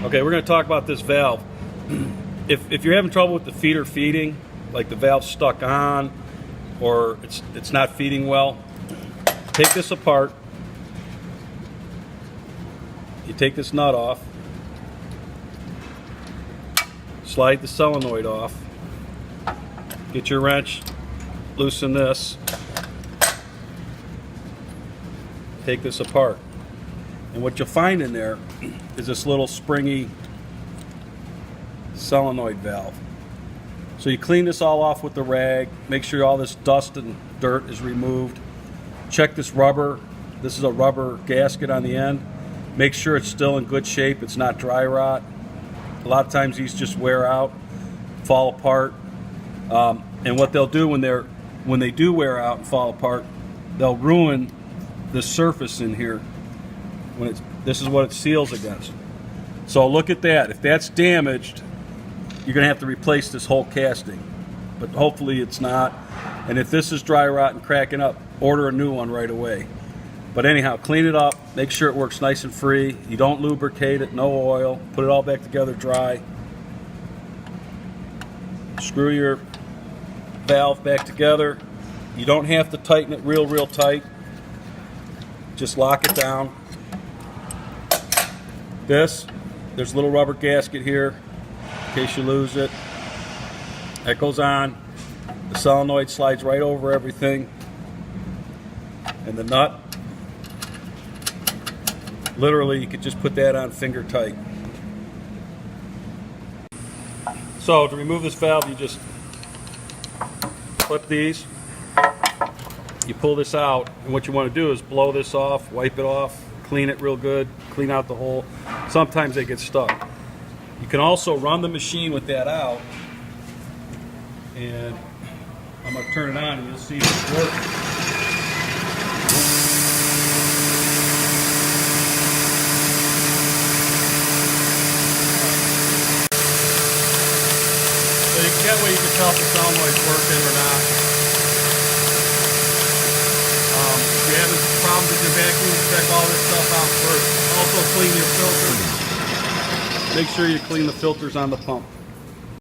Okay, we're going to talk about this valve. If you're having trouble with the feeder feeding, like the valve's stuck on or it's not feeding well, take this apart. You take this nut off, slide the solenoid off, get your wrench, loosen this, take this apart. And what you'll find in there is this little springy solenoid valve. So you clean this all off with the rag, make sure all this dust and dirt is removed. Check this rubber. This is a rubber gasket on the end. Make sure it's still in good shape, it's not dry rot. A lot of times these just wear out, fall apart. And what they'll do when they do wear out and fall apart, they'll ruin the surface in here. This is what it seals against. So look at that. If that's damaged, you're going to have to replace this whole casting. But hopefully it's not. And if this is dry rot and cracking up, order a new one right away. But anyhow, clean it up. Make sure it works nice and free. You don't lubricate it, no oil. Put it all back together dry. Screw your valve back together. You don't have to tighten it real tight. Just lock it down. There's a little rubber gasket here in case you lose it. That goes on. The solenoid slides right over everything. And the nut, literally you could just put that on finger tight. So to remove this valve, you just flip these, you pull this out, and what you want to do is blow this off, wipe it off, clean it real good, clean out the hole. Sometimes they get stuck. You can also run the machine with that out, and I'm going to turn it on and you'll see it's working. So that way you can tell if the solenoid's working or not. If you're having problems with your vacuum, check all this stuff out first. Also clean your filters. Make sure you clean the filters on the pump.